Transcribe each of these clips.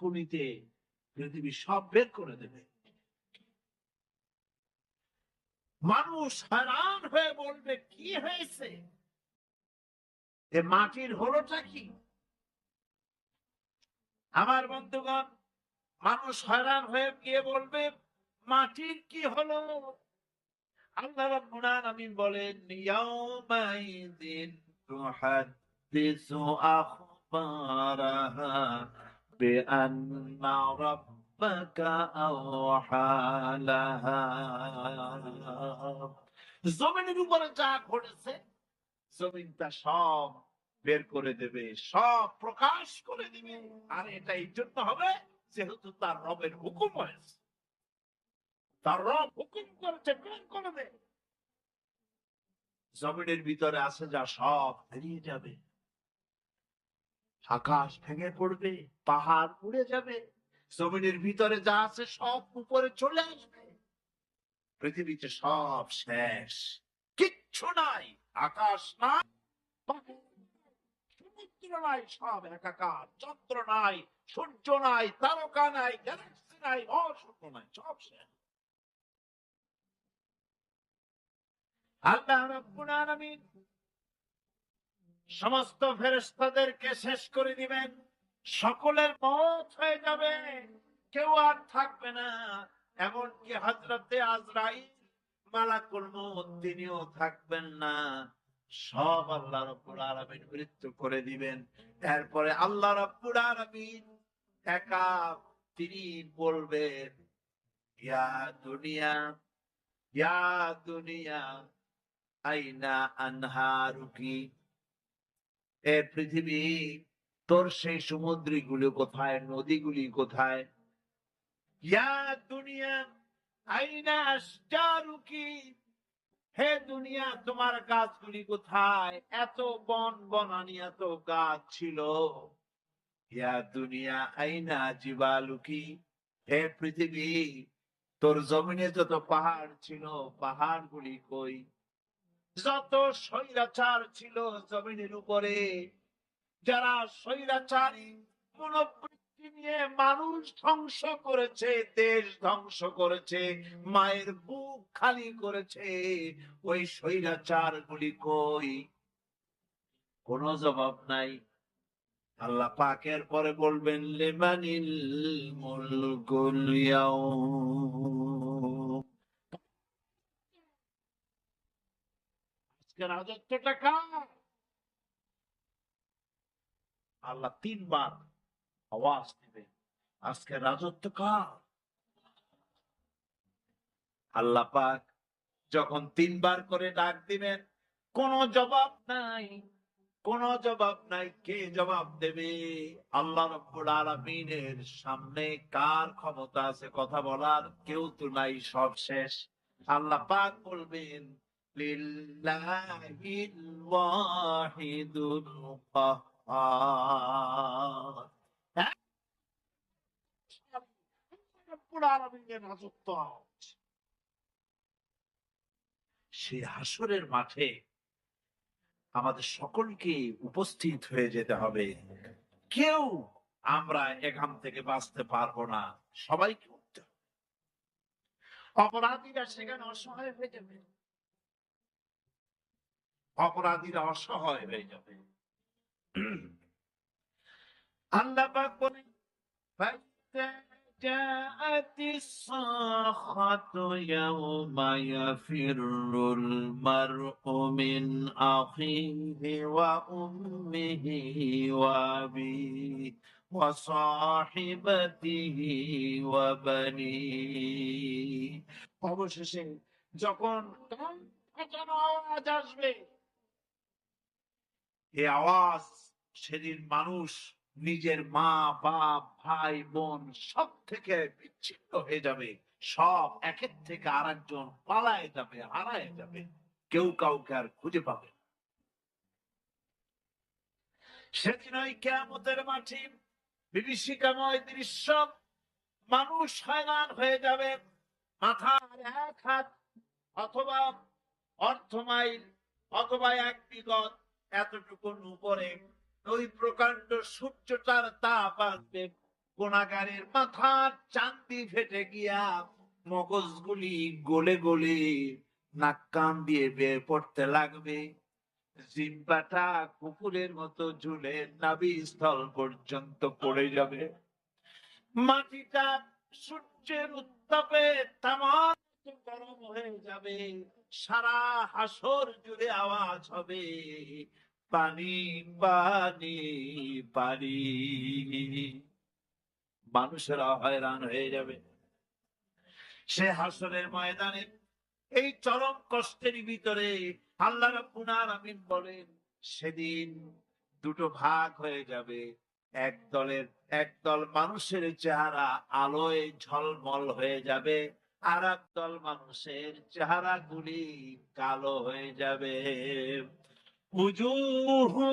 ঝাঁকুনিতে পৃথিবী সব বের করে দেবে। মানুষ হয়রান হয়ে বলবে, কি হয়েছে, এ মাটির হলোটা কি? আমার বন্ধুগণ, মানুষ হয়রান হয়ে গিয়ে বলবে, মাটির কি হলো? আল্লাহ রাব্বুল আলামিন বলেন, ইয়াউমাইযিন তুহাদ্দিসু আখবারাহা বিআন্না রাব্বাকা আওহা লাহা। জমিনের উপরে যা ঘটেছে, জমিনটা সব বের করে দেবে, সব প্রকাশ করে দিবে। আর এটা এই জন্য হবে যেহেতু তার রবের হুকুম হয়েছে, তার রব হুকুম করেছে, বের করে দে। জমিনের ভিতরে আছে যা সব বেরিয়ে যাবে, আকাশ ভেঙে পড়বে, পাহাড় উড়ে যাবে, জমিনের ভিতরে যা আছে সব উপরে চলে আসবে, পৃথিবীতে সব শেষ, কিচ্ছু নাই, আকাশ নাই, সমুদ্র নাই, সব একাকার, চন্দ্র নাই, সূর্য নাই, তারকা নাই, গ্যালাক্সি নাই, অসংখ্য নাই, সব শেষ। আল্লাহ রাব্বুল আলামিন সমস্ত ফেরেশতাদেরকে শেষ করে দিবেন, সকলের মওত হয়ে যাবে, কেউ আর থাকবে না, এমনকি হযরতে আজরাইল মালাকুল মউত তিনিও থাকবেন না, সব আল্লাহ রাব্বুল আলামিন মৃত্যু করে দিবেন। এরপরে আল্লাহ রাব্বুল আলামিন একা তিনি বলবেন, ইয়া দুনিয়া, ইয়া দুনিয়া আইনা আনহারুকি, এ পৃথিবী তোর সেই সমুদ্রগুলো কোথায়, নদীগুলি কোথায়? ইয়া দুনিয়া আইনা আশজারুকি, হে দুনিয়া তোমার গাছগুলি কোথায়? এত বন বনানি, এত গাছ ছিল। ইয়া দুনিয়া আইনা জিবালুকি, হে পৃথিবী তোর জমিনে যত পাহাড় ছিল, পাহাড়গুলি কই? যত স্বৈরাচার ছিল জমিনের উপরে, যারা স্বৈরাচারী মনোবৃত্তি নিয়ে মানুষ ধ্বংস করেছে, দেশ ধ্বংস করেছে, মায়ের বুক খালি করেছে, ওই স্বৈরাচার গুলি কই? কোন জবাব নাই। আল্লাহ পাকের পরে বলবেন, লিমানিল মুলকুল ইয়াউম, আজকে রাজত্বটা কার? আল্লাহ তিনবার আওয়াজ দিবে, আজকে রাজত্ব কার? আল্লাহ পাক যখন তিনবার করে ডাক দিবেন, কোন জবাব নাই, কোন জবাব নাই। কে জবাব দেবে? আল্লাহ রাব্বুল আলামিনের সামনে কার ক্ষমতা আছে কথা বলার? কেউ তো নাই, সব শেষ। আল্লাহ পাক বলবেন, লিল্লাহিল ওয়াহিদুল কাহ্হার, হ্যাঁ, রব্বুল আলামিনের রাজত্ব। সেই হাসরের মাঠে আমাদের সকলকে উপস্থিত হয়ে যেতে হবে। কেউ আমরা এখান থেকে বাঁচতে পারবো না, সবাইকে উঠতে হবে। অপরাধীরা সেখানে অসহায় হয়ে যাবে, অপরাধীরা অসহায় হয়ে যাবে। আল্লাহ পাক বলেন, فَإِذَا جَاءَتِ الصَّاخَّةُ يَوْمَ يَفِرُّ الْمَرْءُ مِنْ أَخِيهِ وَأُمِّهِ وَأَبِيهِ وَصَاحِبَتِهِ وَبَنِيهِ। অবশেষে যখন কান ফাটানো আওয়াজ আসবে, এই আওয়াজ, সেদিন মানুষ নিজের মা বাপ ভাই বোন সব থেকে বিচ্ছিন্ন হয়ে যাবে, সব একের থেকে আরেকজন পালায় যাবে, হারায় যাবে, কেউ কাউকে আর খুঁজে পাবে না। সেদিন ওই কিয়ামতের মাঠে বিভীষিকাময় দৃশ্য, মানুষ হয়রান হয়ে যাবে, মাথার এক হাত অথবা অর্ধ মাইল অথবা এক বিগত এতটুকুন উপরে ওই প্রকাণ্ড সূর্যটার তাপ আসবে, গুনাহগারের মাথার চান্দি ফেটে গিয়া মগজগুলি গলে গলে নাক কান দিয়ে বের পড়তে লাগবে, জিহ্বাটা কুকুরের মতো ঝুলে নাভি স্থল পর্যন্ত পড়ে যাবে, মাটিটা সূর্যের উত্তাপে তামাক গরম হয়ে যাবে, সারা হাসর জুড়ে আওয়াজ হবে পানি পানি পানি। মানুষেরা হয়রান হয়ে যাবে সে হাসরের ময়দানে। এই চরম কষ্টের ভিতরে আল্লাহ রাব্বুল আলামিন বলেন সেদিন দুটো ভাগ হয়ে যাবে, একদল মানুষের চেহারা আলোয় ঝলমল হয়ে যাবে, আর একদল মানুষের চেহারা গুলি কালো হয়ে যাবে। উজুহু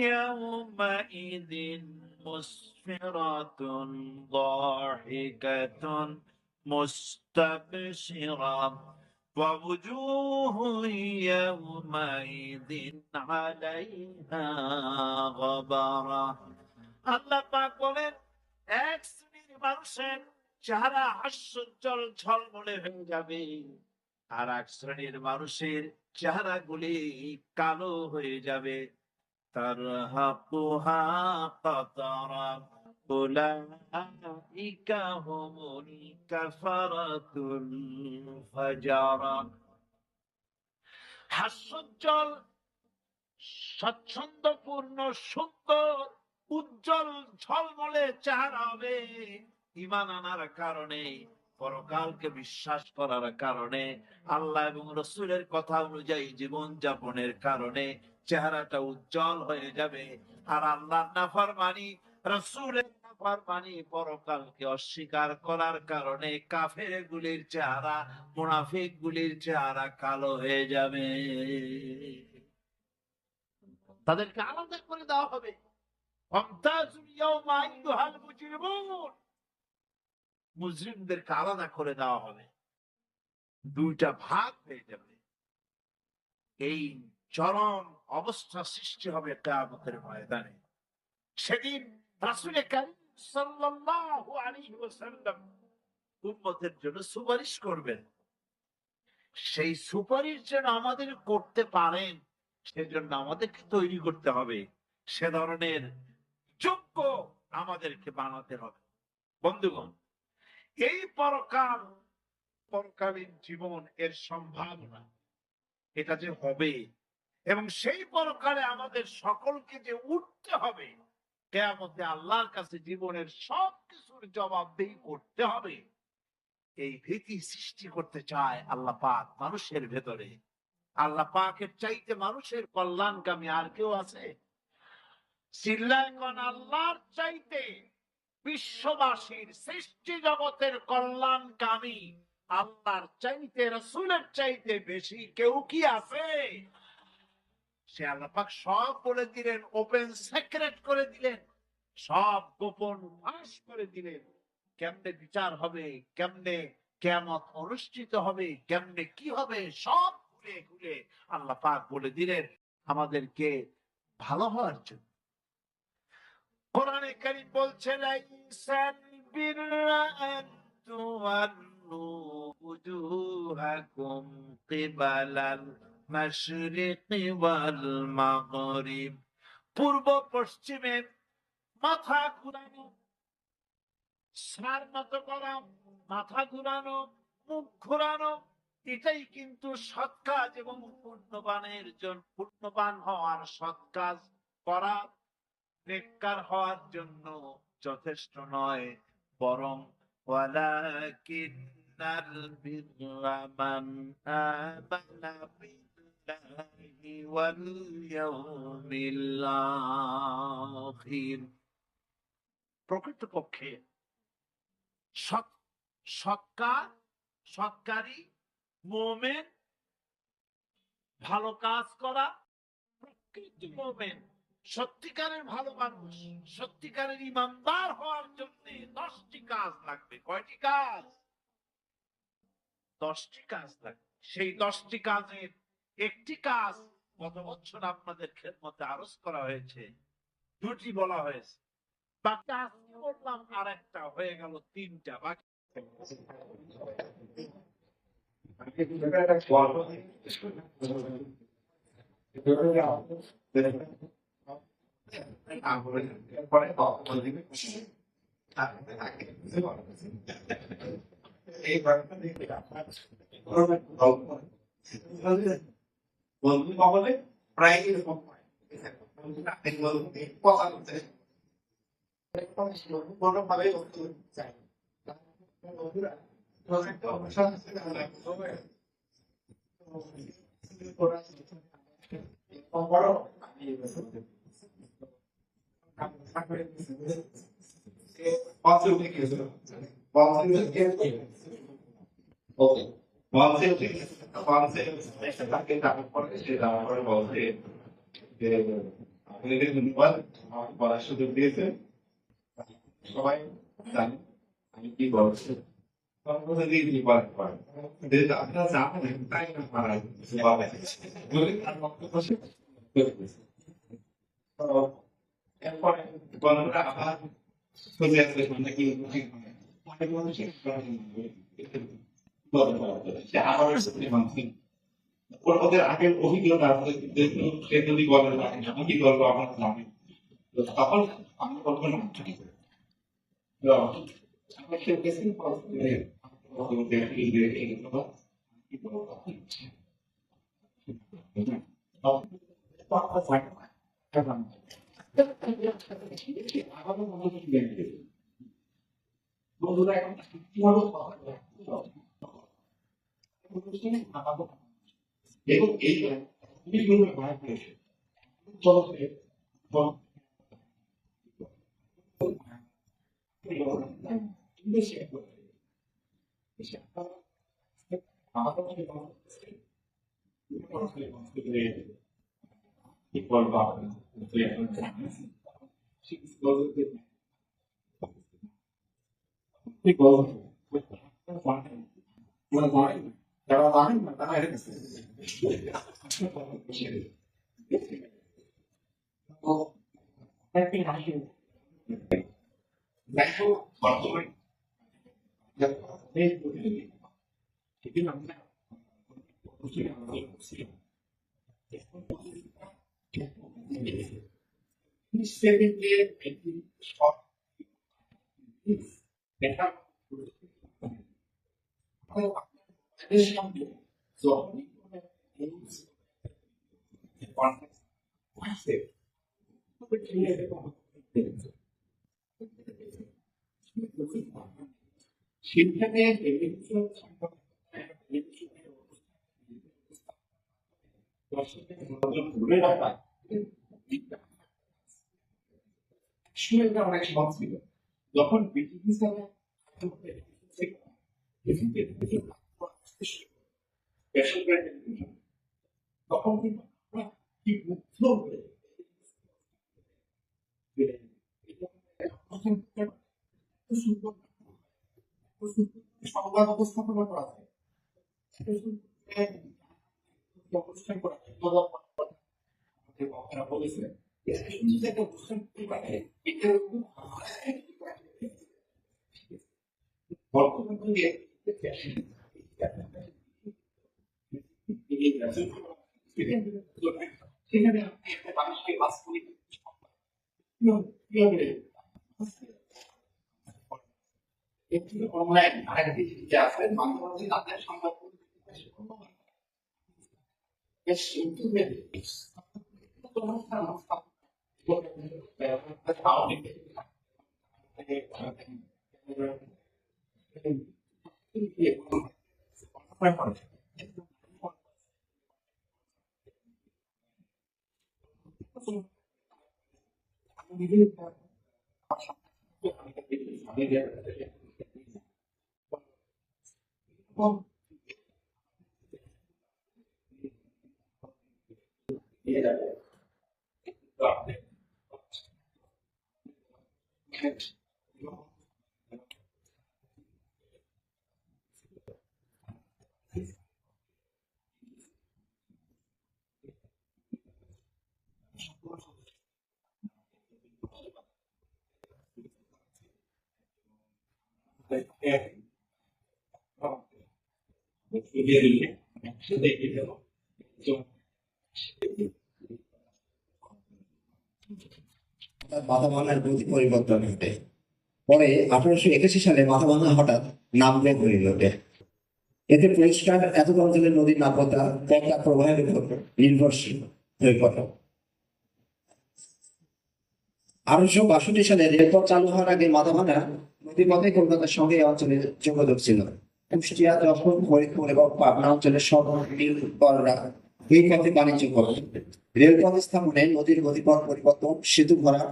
ইয়াওমাইযিন মুসফিরাতুন দাহিকাতুন মুস্তাবশিরা ওয়া উজুহু ইয়াওমাইযিন আলাইহা গাবারা। আল্লাহ পাক বলেন এক শ্রেণীর মানুষের চেহারা হাস্যোজ্জ্বল ঝলমলে হয়ে যাবে, আর এক শ্রেণীর মানুষের চেহারা গুলি কালো হয়ে যাবে। তারহাকুহা কাতারা উলাইকা হুমুল কাফারাতুল ফাজারা। হাস্যোজ্জ্বল, স্বচ্ছন্দপূর্ণ, সুন্দর, উজ্জ্বল ঝলমলে চেহারা হবে ঈমান আনার কারণে, পরকালকে বিশ্বাস করার কারণে, আল্লাহ এবং রাসূলের কথা অনুযায়ী জীবন যাপনের কারণে চেহারাটা উজ্জ্বল হয়ে যাবে। আর আল্লাহর নাফরমানি, রাসূলের নাফরমানি, পরকালকে অস্বীকার করার কারণে কাফের গুলির চেহারা, মুনাফিক গুলির চেহারা কালো হয়ে যাবে, তাদেরকে আলাদা করে দেওয়া হবে। মুজরিমদেরকে আলাদা করে দেওয়া হবে, দুইটা ভাগ হয়ে যাবে। এই চরম অবস্থা সৃষ্টি হবে কিয়ামতের ময়দানে। সেদিন রাসূল কারীম সাল্লাল্লাহু আলাইহি ওয়াসাল্লাম উম্মতের জন্য সুপারিশ করবেন। সেই সুপারিশ যেন আমাদের করতে পারেন সেজন্য আমাদেরকে তৈরি করতে হবে, সে ধরনের যোগ্য আমাদেরকে বানাতে হবে। বন্ধুগণ, এই পরকালীন জীবন, এর সম্ভাবনা, এটা যে হবে এবং সেই পরকালে আমাদের সকলকে যে উঠতে হবে, কিয়ামতে আল্লাহর কাছে জীবনের সবকিছুর জবাবদিহি করতে হবে, এই ভীতি সৃষ্টি করতে চায় আল্লাহ পাক মানুষের ভেতরে। আল্লাহ পাকের চাইতে মানুষের কল্যাণকামী আর কেউ আছে? চিল্লায় কোন আল্লাহর চাইতে, বিশ্ববাসীর সৃষ্টি জগতের কল্যাণকামী আল্লাহর চাইতে, রাসূলের চাইতে বেশি কেউ কি আছে? সে আল্লাহ পাক সব বলে দিলেন, ওপেন সিক্রেট করে দিলেন, সব গোপন ফাঁস করে দিলেন। কেমনে বিচার হবে, কেমনে কিয়ামত অনুষ্ঠিত হবে, কেমনে কি হবে, সব খুলে খুলে আল্লাহ পাক বলে দিলেন আমাদেরকে ভালো হওয়ার জন্য। কোরআনে কারীম বলছে লাইসাল বিররা আন তুওয়াল্লু উজুহাকুম কিবালাল মাশরিকি ওয়াল মাগরিব। পূর্ব পশ্চিমে মাথা ঘুরানো, সার মতো করা, মাথা ঘুরানো, মুখ ঘুরানো, এটাই কিন্তু সৎ কাজ এবং পূর্ণবান হওয়ার, সৎ কাজ করা, নেককার হওয়ার জন্য যথেষ্ট নয়, বরং ওয়ালাকিন্নাল বিররা মান আমানা বিল্লাহি ওয়াল ইয়াউমিল আখির। প্রকৃতপক্ষে সৎকারী মুমিন, ভালো কাজ করা, প্রকৃত মুমিন, সত্যিকারের ভালো মানুষ, সত্যিকারের ইমানদার হওয়ার জন্য 10টি কাজ লাগবে। কয়টি কাজ? 10টি কাজ লাগবে। সেই 10টি কাজের একটি কাজ গত বছর আপনাদের খেদমতে আরজ করা হয়েছে, দুটি বলা হয়েছে। বা কাজ করলাম আর একটা হয়ে গেল 3টা বাকি। বন্ধু কবলে প্রায় এরকম কথা বলতে কোনোভাবে চাই বলতে যে আপনাদের ধন্যবাদ আমাকে বলার সুযোগ দিয়েছে। সবাই জানেন আমি কি বলছি, আপনারা জানেন তাই এরপরে বন্ধুরা আবার চলে আসবে নাকি অনেক মানুষের ওদের আগের অভিজ্ঞতা সে যদি বলেন আমি কি করবো আমার জানেন, তখন আমি বলবো না বন্ধুরা এখন এবং এই যারা জানেন না তারা দেখো বর্তমানে সেখানে ধরে রাখা অনেক সহজ ছিল যখন তখন কিন্তু কি মুগ্ধ হয়ে সংবাদ উপস্থাপনা করা যায় অনুষ্ঠান করা যায় বক্তারা বলেছিলেন বর্তমানে সেখানে মানুষকে বাস্তবিক অনলাইন আরেকটি যে আছে মাঝে মাঝে তাদের সংবাদ বেশ তার মাথা ভাঙার গতি পরিবর্তন ঘটে। পরে 1881 সালে মাথা ভাঙা হঠাৎ নামলে হয়ে ওঠে। এতে পরিষ্কার এতটা অঞ্চলের নদীর নাব্যতা পদ্মা প্রবাহের উপর নির্ভরশীল হয়ে পড়ে। 1862 সালে রেলপথ চালু হওয়ার আগে মাথাভাঙা নদী পথে কলকাতার সঙ্গে এই অঞ্চলের যোগাযোগ ছিল। কুষ্টিয়া, যশোর, ফরিদপুর এবং পাবনা অঞ্চলের সব মিল কররা এই পথে বাণিজ্য করত। রেলপথ স্থাপনে নদীর গতিপথ পরিবর্তন, সেতু ভরা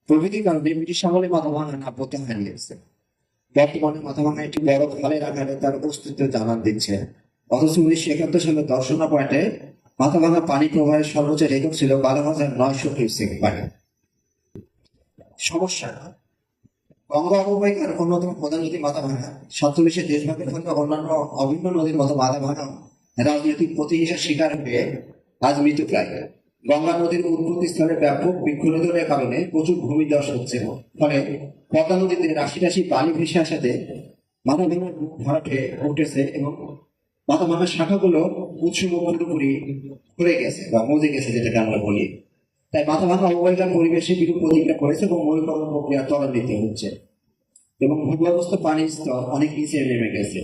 প্রভৃতি কারণে ব্রিটিশ আমলে মাথাভাঙা নাব্যতা হারিয়েছে। বর্তমানে মাথাভাঙা একটি বড় খালের আকারে তার অস্তিত্ব জানান দিচ্ছে। অথচ 1971 সালে দর্শনা পয়েন্টে মাথাভাঙা পানি প্রবাহের সর্বোচ্চ রেকর্ড ছিল 12,900 কিউসেক পানি। সমস্যা, গঙ্গা অববাহিকার অন্যতম প্রধান নদী মাথাভাঙা 47 দেশভাগের ফলে অন্যান্য অভিন্ন নদীর মতো মাথাভাঙা রাজনৈতিক প্রতিহিংসার শিকার হয়ে আজ মৃতপ্রায়। গঙ্গা নদীর উৎপত্তি স্থলে ব্যাপক বৃক্ষরোধনের কারণে প্রচুর ভূমিধস হচ্ছে। ফলে পদ্মা নদীতে রাশি রাশি পানি ভেসে আসাতে মাথাভাঙা ভরাটে উঠেছে এবং মাথাভাঙার শাখাগুলো উৎসুক পুরোপুরি ঘুরে গেছে বা মজে গেছে, যেটাকে আমরা বলি। তাই মাথাভাঙা অববাহিকার পরিবেশে বিরূপ প্রতিক্রিয়া করেছে এবং মরুকরণ প্রক্রিয়া ত্বরান্বিত হচ্ছে এবং ভূগর্ভস্থ পানির স্তর অনেক নিচে নেমে গেছে।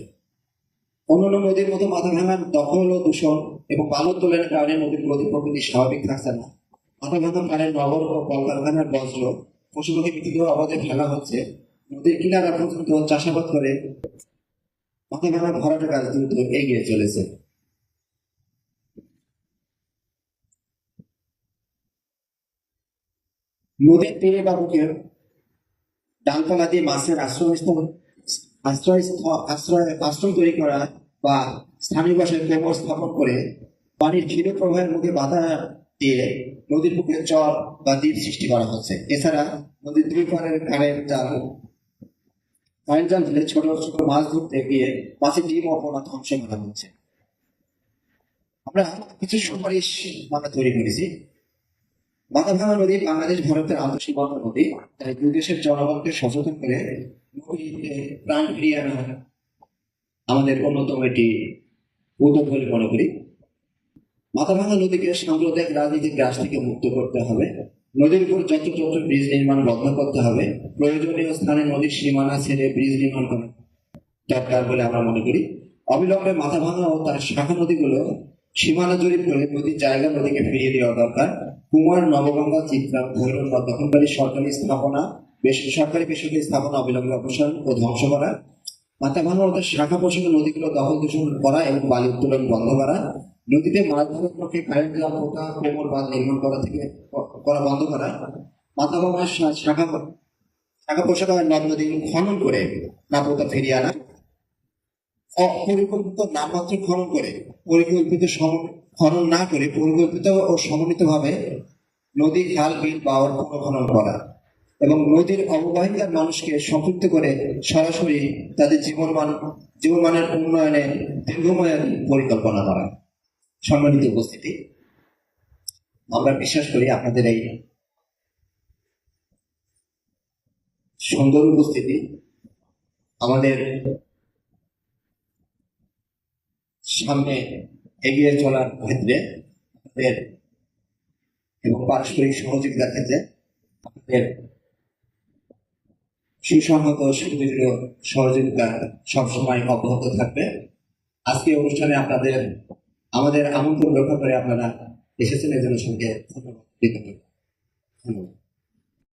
অন্যান্য নদীর মতো মাথাভাঙার দখল ও দূষণ এবং বালু উত্তোলনের কারণে নদীর গতি প্রকৃতি স্বাভাবিক থাকছে না। মাথাভাঙা পাড়ের নগর ও কলকারখানার বজ্র পশুপাখি বিকৃত অবাধে ফেলা হচ্ছে। নদীর কিনারা পর্যন্ত চাষাবাদ করে মাথাভাঙা ভরাটের কাজ দ্রুত এগিয়ে চলেছে। নদীর তীরে বা বুকে ডালপালা দিয়ে মাছের আশ্রয় তৈরি করা বা স্থানীয় ভাষায় কোমর স্থাপন করে পানির ক্ষীণ প্রবাহের মুখে বাধা দিয়ে নদীর বুকে চর বা দ্বীপ সৃষ্টি করা হচ্ছে। এছাড়া নদীর দুই পাড়ের কারেন্ট জাল ফেলে ছোট ছোট মাছ ধরতে গিয়ে মাছের ডিম ও পোনা ধ্বংস করা হচ্ছে। আমরা কিছু সুপারিশ আমরা তৈরি করেছি। মাথাভাঙা নদী বাংলাদেশ ভারতের আন্তঃসীমান্ত নদী, তাই দুই দেশের জনগণকে সচেতন করে নদীতে প্রাণ ফিরিয়ে আনা আমাদের অন্যতম একটি উদ্যোগ বলে মনে করি। মাথাভাঙা নদীকে সাম্প্রদায়িক রাজনীতির গ্রাস থেকে মুক্ত করতে হবে। নদীর উপর যত্রতত্র ব্রিজ নির্মাণ বন্ধ করতে হবে। প্রয়োজনীয় স্থানে নদীর সীমানা ছেড়ে ব্রিজ নির্মাণ করা দরকার বলে আমরা মনে করি। অবিলম্বে মাথাভাঙা ও তার শাখা নদীগুলো সীমানা জরিপ করে নদীর জায়গা নদীকে ফিরিয়ে দেওয়া দরকার। কুমার, নবগঙ্গা, চিত্রা, ভৈরব বা দখলকারী সরকারি স্থাপনা, সরকারি বেসরকারি স্থাপনা অবিলম্বে অপসারণ ও ধ্বংস করা। মাথাভাঙা ও তার শাখা পোষক নদীগুলো দখল দূষণ করা এবং বালি উত্তোলন বন্ধ করা। নদীতে মাছ ধরার পক্ষে কারেন্ট জাল, পোকা, কোমর বাঁধ নির্মাণ করা বন্ধ করা। মাথাভাঙার শাখা পোষক নদ নদী খনন করে নাব্যতা ফিরিয়ে আনা। অপরিকল্পিত নামমাত্র খনন করে খনন না করে পরিকল্পিত ও সমন্বিত ভাবে নদী, খাল, বিল, বাওর পুনঃখনন করা এবং নদীর অববাহিকার মানুষকে সম্পৃক্ত করে সরাসরি তাদের জীবনমানের উন্নয়নে দীর্ঘমেয়াদী পরিকল্পনা করা। সম্মানিত উপস্থিতি, আমরা বিশ্বাস করি আপনাদের এই সুন্দর উপস্থিতি আমাদের সামনে এগিয়ে চলার ক্ষেত্রে এবং পারস্পরিক সহযোগিতার ক্ষেত্রে আমাদের সুসংহত সুদৃঢ় সহযোগিতা সবসময় অব্যাহত থাকবে। আজকে অনুষ্ঠানে আমাদের আমন্ত্রণ রক্ষা করে আপনারা এসেছেন, এজন্য সঙ্গে ধন্যবাদ।